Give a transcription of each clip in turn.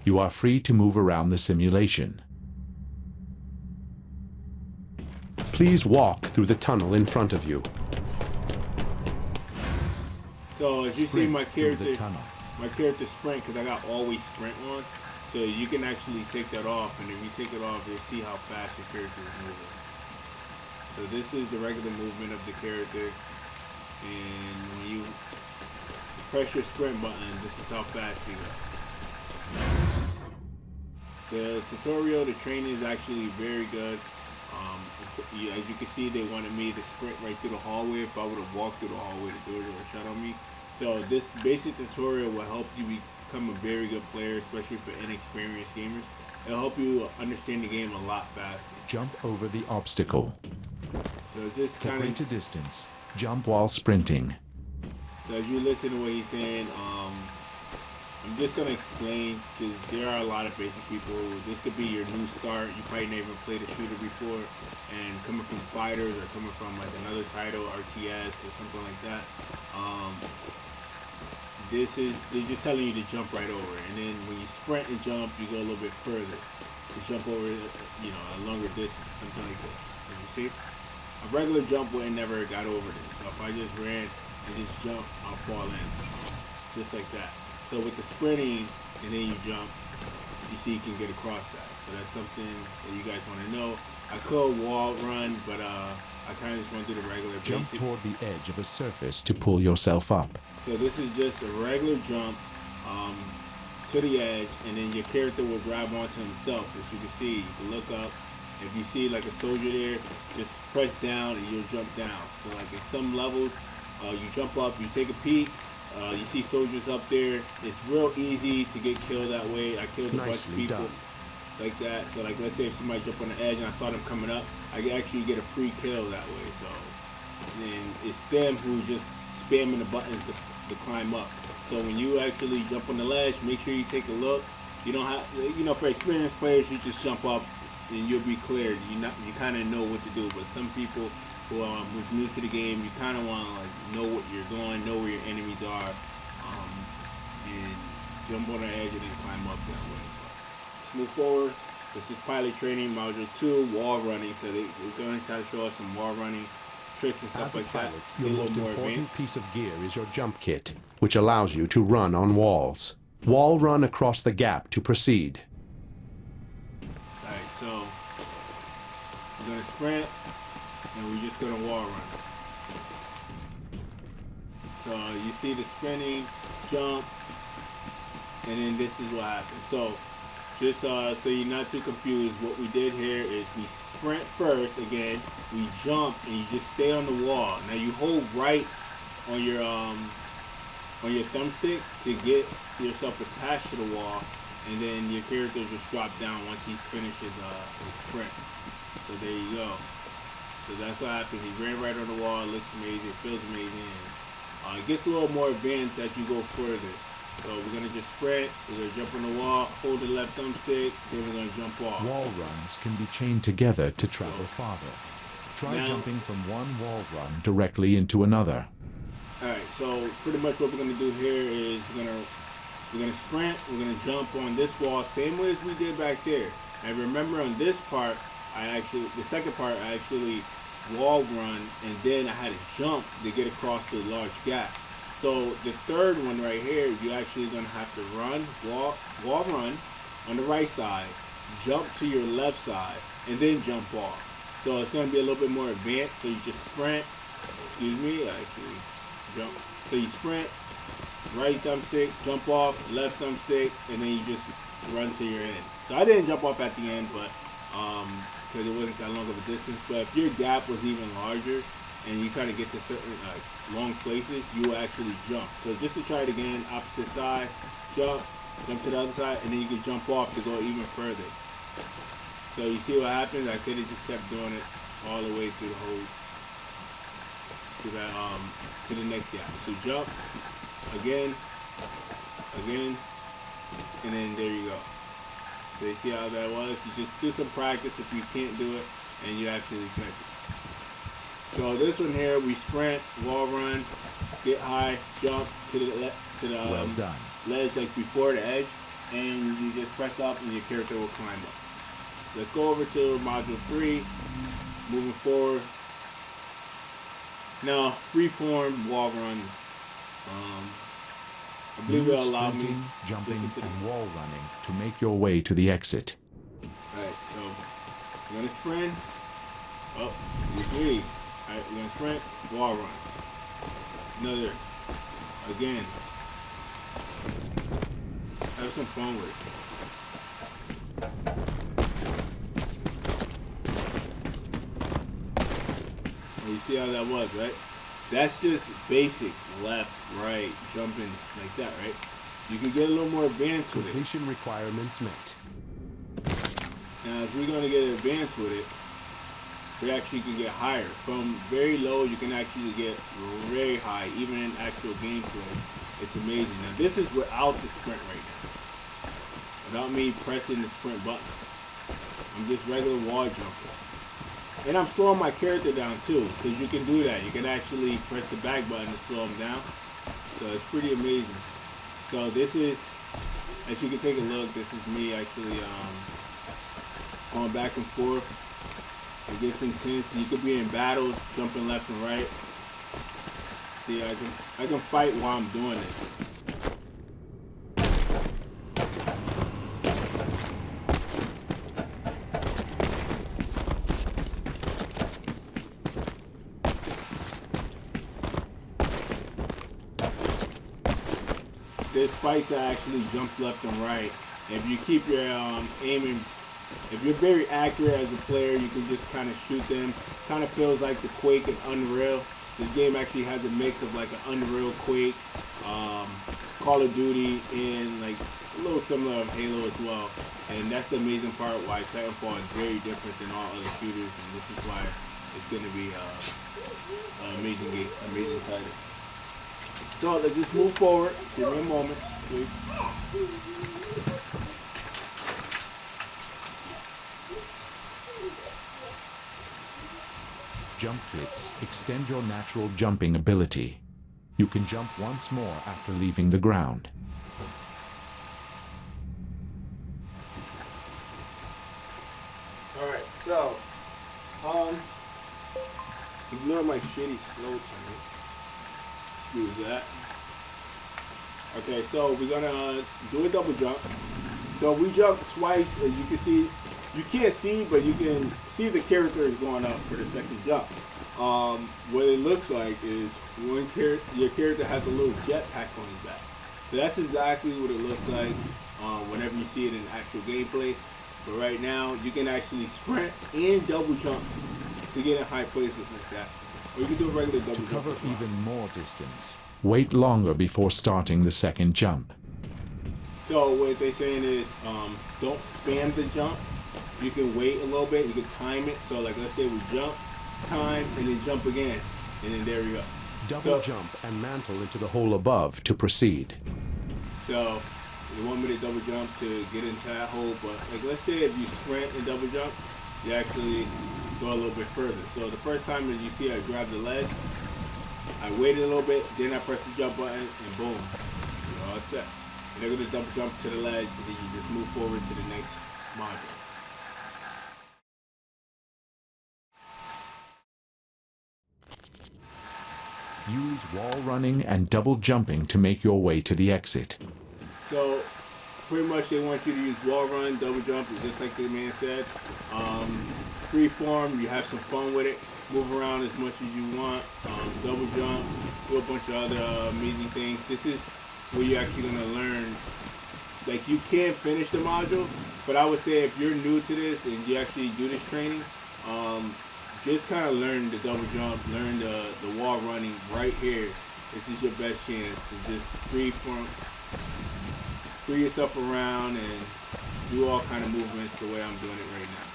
You are free to move around the simulation. Please walk through the tunnel in front of you. So as you see, my character sprint, because I got always sprint on, so you can actually take that off, and if you take it off, you'll see how fast your character is moving. So this is the regular movement of the character, and when you press your sprint button, this is how fast you go. The tutorial, the training is actually very good. As you can see, they wanted me to sprint right through the hallway. If I would have walked through the hallway, the doors would have shut on me. So this basic tutorial will help you become a very good player, especially for inexperienced gamers. It'll help you understand the game a lot faster. Jump over the obstacle. So just For kind of greater distance, jump while sprinting. So as you listen to what he's saying, I'm just gonna explain, because there are a lot of basic people. This could be your new start. You probably never played a shooter before, and coming from fighters or coming from like another title, RTS or something like that. They're just telling you to jump right over it, and then when you sprint and jump, you go a little bit further. You jump over, a longer distance, something like this. As you see, a regular jump wouldn't never got over this. So if I just ran and just jump, I'll fall in, just like that. So with the sprinting and then you jump, you see you can get across that. So that's something that you guys want to know. I could wall run, but I kind of just want to do the regular Jump basics. toward the edge of a surface to pull yourself up. So this is just a regular jump to the edge, and then your character will grab onto himself. As you can see, you can look up. If you see like a soldier there, just press down and you'll jump down. So like at some levels, you jump up, you take a peek. You see soldiers up there. It's real easy to get killed that way. I killed a bunch of people like that. So like, let's say if somebody jumped on the edge and I saw them coming up, I could actually get a free kill that way. So then it's them who just spamming the buttons to climb up. So when you actually jump on the ledge, make sure you take a look. You don't have, for experienced players, you just jump up and you'll be cleared. You kind of know what to do. But some people who's new to the game, you kind of want to like know what you're doing, know where your enemies are, and jump on the edge and then climb up that way. Let's move forward. This is pilot training module 2, wall running. So they're going to try to show us some wall running tricks and stuff As a like pilot, that. your Get a most little more important advanced. piece of gear is your jump kit, which allows you to run on walls. Wall run across the gap to proceed. Alright, so we're going to sprint, and we're just going to wall run. So you see the spinning, jump, and then this is what happens. So just so you're not too confused, what we did here is we sprint first again, we jump, and you just stay on the wall. Now you hold right on your thumbstick to get yourself attached to the wall, and then your character just drop down once he finishes his sprint. So there you go. So that's what happened. He ran right on the wall. It looks amazing. It feels amazing. And, it gets a little more advanced as you go further. So we're going to just sprint. We're going to jump on the wall, hold the left thumbstick, then we're going to jump off. Wall runs can be chained together to travel farther. Try Now, jumping from one wall run directly into another. Alright, so pretty much what we're going to do here is we're going to sprint. We're going to jump on this wall, same way as we did back there. And remember on this part, the second part, I actually wall run, and then I had to jump to get across the large gap. So the third one right here, you're actually going to have to run, wall run on the right side, jump to your left side, and then jump off. So it's going to be a little bit more advanced. So you just sprint, actually jump. So you sprint, right thumbstick, jump off, left thumbstick, and then you just run to your end. So I didn't jump off at the end, but because it wasn't that long of a distance. But if your gap was even larger and you try to get to certain long places, you will actually jump. So just to try it again, opposite side, jump to the other side, and then you can jump off to go even further. So you see what happens? I could have just kept doing it all the way through the whole, to the next gap. So jump, again, and then there you go. So you see how that was? You just do some practice if you can't do it, and you actually catch it. So this one here, we sprint, wall run, get high, jump to the Well done. ledge like before the edge. and you just press up and your character will climb up. Let's go over to module 3, moving forward. Now, freeform wall run. I believe it'll allow me sprinting, jumping, listen to the- and wall running to make your way to the exit. Alright, so we're gonna sprint. Oh, three. Alright, we're gonna sprint, wall run. Another. Again. Have some fun with it. And you see how that was, right? That's just basic left, right, jumping like that, right? You can get a little more advanced with it. Completion requirements met. Now, as we're gonna get advanced with it, we actually can get higher. From very low, you can actually get very high, even in actual gameplay. It's amazing. Now, this is without the sprint right now. Without me pressing the sprint button. I'm just regular wall jumping. And I'm slowing my character down too, because you can do that. You can actually press the back button to slow him down. So it's pretty amazing. So this is, as you can take a look, this is me actually going back and forth. It gets intense. You could be in battles, jumping left and right. See, I can fight while I'm doing this. There's fights that actually jump left and right. If you keep your aiming, if you're very accurate as a player, you can just kind of shoot them. Kind of feels like the Quake and Unreal. This game actually has a mix of like an Unreal, Quake, Call of Duty, and like a little similar of Halo as well. And that's the amazing part why Titanfall is very different than all other shooters, and this is why it's going to be an amazing game, amazing title. So let's just move forward. Give me a moment, please. Jump kits extend your natural jumping ability. You can jump once more after leaving the ground. Alright, so ignore my shitty slow turn. Excuse that. Okay, so we're gonna do a double jump. So we jump twice, as you can see. You can't see, but you can see the character is going up for the second jump. What it looks like is your character has a little jetpack on his back. So that's exactly what it looks like whenever you see it in actual gameplay. But right now, you can actually sprint and double jump to get in high places like that. Or you can do a regular double jump. To cover even more distance, wait longer before starting the second jump. So what they're saying is, don't spam the jump. You can wait a little bit. You can time it. So like, let's say we jump, time, and then jump again, and then there we go. Double jump and mantle into the hole above to proceed. So you want me to double jump to get into that hole, but like, let's say if you sprint and double jump, you actually go a little bit further. So the first time that you see I grab the ledge, I waited a little bit, then I press the jump button, and boom, you're all set. And they're gonna double jump to the ledge, and then you just move forward to the next module. Use wall running and double jumping to make your way to the exit. So pretty much they want you to use wall run, double jump, just like the man said. Freeform, you have some fun with it. Move around as much as you want. Double jump, do a bunch of other amazing things. This is where you're actually gonna learn. Like, you can finish the module, but I would say if you're new to this and you actually do this training, just kind of learn the double jump, learn the wall running right here. This is your best chance to just free yourself around and do all kind of movements the way I'm doing it right now.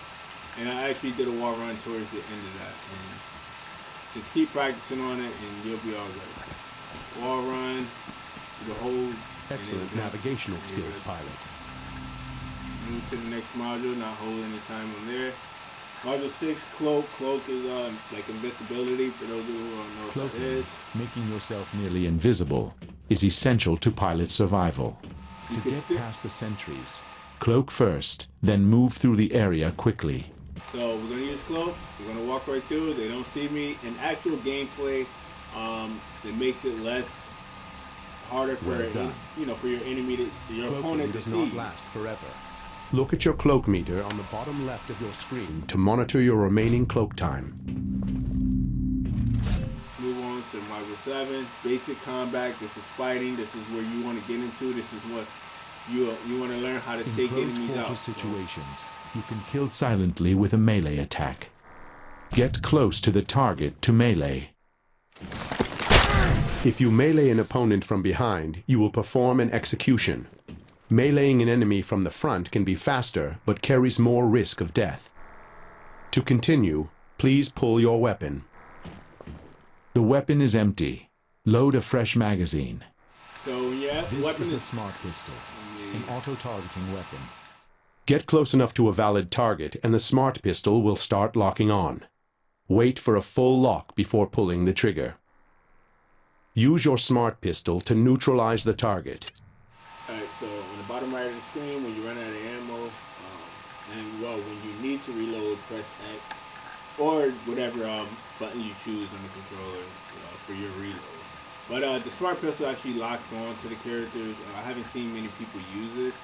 And I actually did a wall run towards the end of that. And just keep practicing on it and you'll be all right. Wall run, the hold. Excellent navigational skills, pilot. Move to the next module, not hold any time on there. Module 6, cloak. Cloak is like invisibility, for those who don't know what Cloaking, that is. making yourself nearly invisible, is essential to pilot survival. You To can get still. past the sentries, cloak first, then move through the area quickly. So we're gonna use cloak. We're gonna walk right through. They don't see me. In actual gameplay, it makes it less harder for Well done. for your enemy to your Cloaking opponent to does see. not last forever. Look at your cloak meter on the bottom left of your screen to monitor your remaining cloak time. Move on to Module 7. Basic combat. This is fighting. This is where you want to get into. This is what you want to learn how to In take close enemies quarter out. situations, you can kill silently with a melee attack. Get close to the target to melee. If you melee an opponent from behind, you will perform an execution. Meleeing an enemy from the front can be faster, but carries more risk of death. To continue, please pull your weapon. The weapon is empty. Load a fresh magazine. So when you have This weapon is the is smart pistol, an auto-targeting weapon. Get close enough to a valid target, and the smart pistol will start locking on. Wait for a full lock before pulling the trigger. Use your smart pistol to neutralize the target. Alright, so on the bottom right of the screen, when you run out of ammo, when you need to reload, press X or whatever button you choose on the controller for your reload. But the smart pistol actually locks on to the characters. I haven't seen many people use this,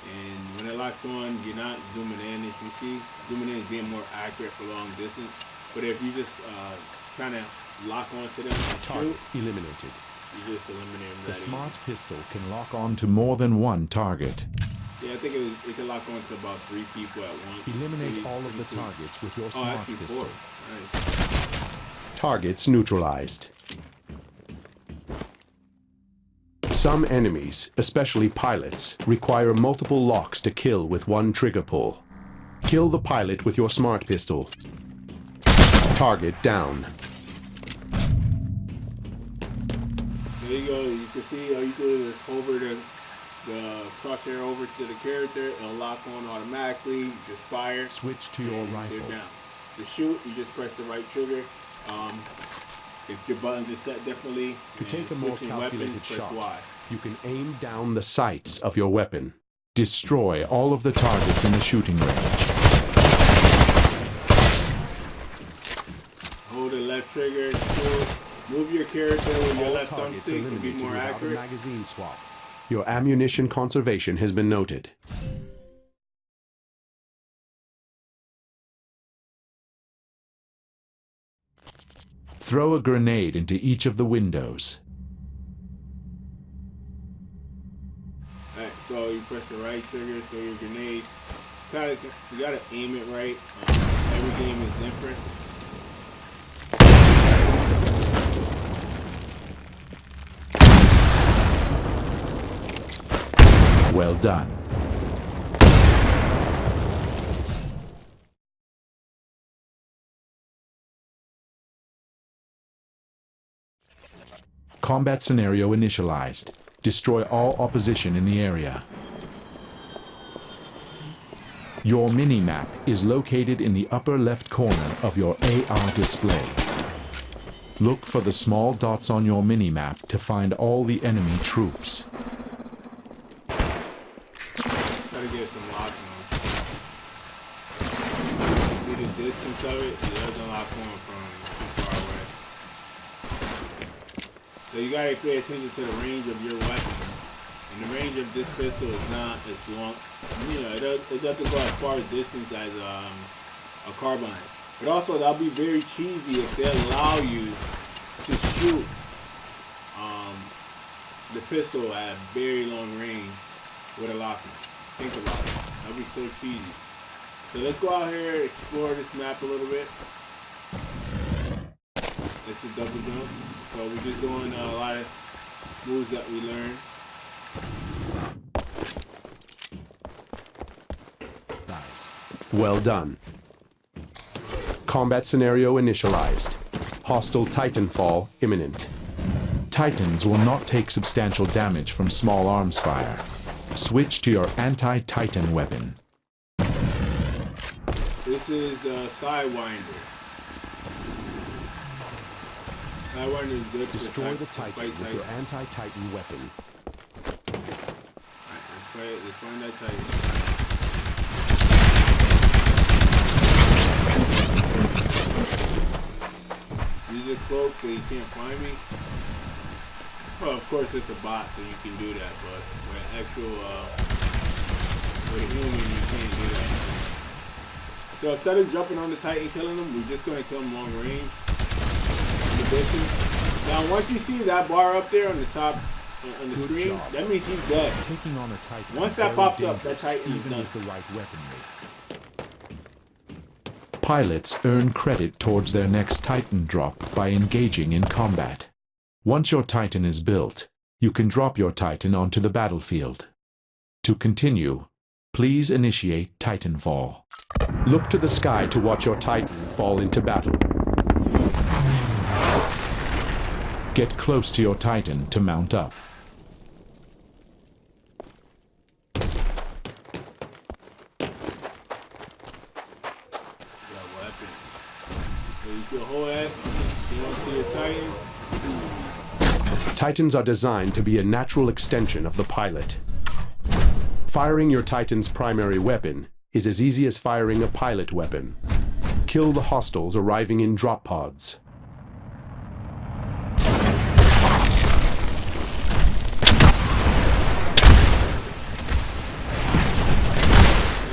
and when it locks on, you're not zooming in as you see. Zooming in is being more accurate for long distance. But if you just kind of lock onto them and Target shoot, eliminated. you just eliminate them. The smart pistol can lock on to more than one target. Yeah, I think it can lock on to about 3 people at once. Eliminate all of the targets with your Oh, smart actually pistol. 4. Nice. Targets neutralized. Some enemies, especially pilots, require multiple locks to kill with one trigger pull. Kill the pilot with your smart pistol. Target down. There you go. You can see all you do is hover the crosshair over to the character. It'll lock on automatically. You just fire. Switch to your and rifle. they're down. To shoot, you just press the right trigger. If your buttons are set differently, To and take a more switching calculated weapons, press shot, Y. you can aim down the sights of your weapon. Destroy all of the targets in the shooting range. Hold the left trigger. Shoot. Move your character with your All left targets thumbstick to be eliminated more without a accurate. magazine swap. Your ammunition conservation has been noted. Throw a grenade into each of the windows. Alright, so you press the right trigger, throw your grenade. You gotta aim it right. Every game is different. Well done. Combat scenario initialized. Destroy all opposition in the area. Your mini-map is located in the upper left corner of your AR display. Look for the small dots on your mini-map to find all the enemy troops. Gotta get some locks on. See the distance of it, it doesn't lock on from too far away. So you gotta pay attention to the range of your weapon. And the range of this pistol is not as long. It doesn't go as far a distance as a carbine. But also, that'll be very cheesy if they allow you to shoot the pistol at very long range with a lock on. Think about it. That'd be so cheesy. So let's go out here, explore this map a little bit. It's a double jump. So we're just doing a lot of moves that we learned. Nice. Well done. Combat scenario initialized. Hostile Titanfall imminent. Titans will not take substantial damage from small arms fire. Switch to your anti-Titan weapon. This is the Sidewinder. Sidewinder is good Destroy for the Titan with your anti-Titan weapon. Let's find that Titan. Use a cloak so you can't find me. Well, of course it's a bot, so you can do that, but with a human, you can't do that. So instead of jumping on the Titan, killing him, we're just gonna kill him long range. Now, once you see that bar up there on the top on the screen, that means he's dead. Taking on a Titan. Once that popped up, that Titan is done. With the right weaponry. Pilots earn credit towards their next Titan drop by engaging in combat. Once your Titan is built, you can drop your Titan onto the battlefield. To continue, please initiate Titanfall. Look to the sky to watch your Titan fall into battle. Get close to your Titan to mount up. Titans are designed to be a natural extension of the pilot. Firing your Titan's primary weapon is as easy as firing a pilot weapon. Kill the hostiles arriving in drop pods.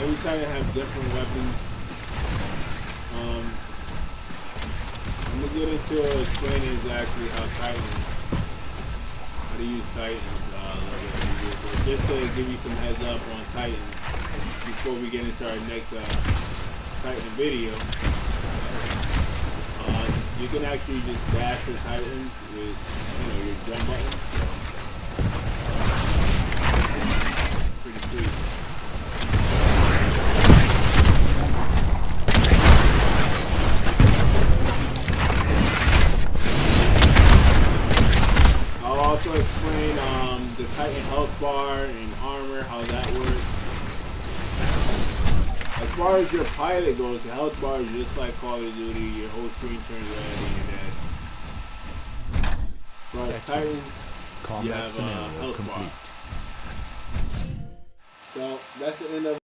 Every Titan have different weapons. I'm gonna get into explaining exactly how to use Titans. Just to give you some heads up on Titans before we get into our next Titan video. You can actually just dash your Titans with your jump button. Pretty sweet. I'll also explain the Titan health bar and armor, how that works. As far as your pilot goes, the health bar is just like Call of Duty. Your whole screen turns red and you're dead. For as Titans, you have a health bar. So that's the end of